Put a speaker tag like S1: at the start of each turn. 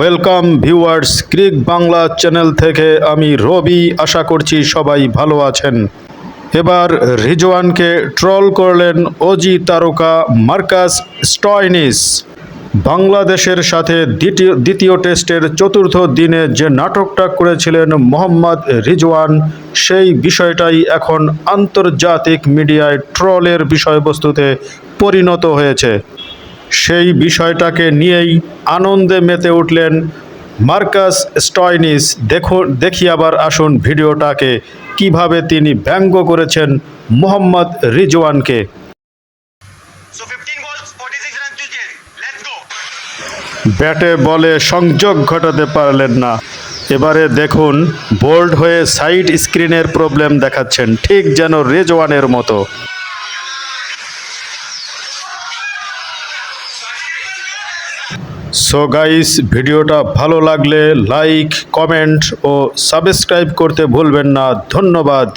S1: Welcome viewers, ক্রিক Bangla channel থেকে আমি রবি। আশা করছি সবাই ভালো আছেন। এবার রিজওয়ানকে ট্রল করলেন অজি তারকা মার্কাস স্টয়নিস। বাংলাদেশের সাথে দ্বিতীয় টেস্টের চতুর্থ দিনে যে নাটকটা করেছিলেন মোহাম্মদ রিজওয়ান, সেই বিষয়টাই এখন আন্তর্জাতিক মিডিয়ায় ট্রলের বিষয়বস্তুতে পরিণত হয়েছে। সেই বিষয়টাকে নিয়েই আনন্দে মেতে উঠলেন মার্কাস স্টয়নিস। দেখি আবার আসুন ভিডিওটাকে, কিভাবে তিনি ব্যঙ্গ করেছেন মোহাম্মদ রিজওয়ানকে। ব্যাটে বলে সংযোগ ঘটাতে পারলেন না। এবারে দেখুন, বোল্ড হয়ে সাইড স্ক্রিনের প্রবলেম দেখাচ্ছেন, ঠিক যেন রিজওয়ানের মতো। সো গাইস, ভিডিওটা ভালো লাগলে লাইক, কমেন্ট ও সাবস্ক্রাইব করতে ভুলবেন না। ধন্যবাদ।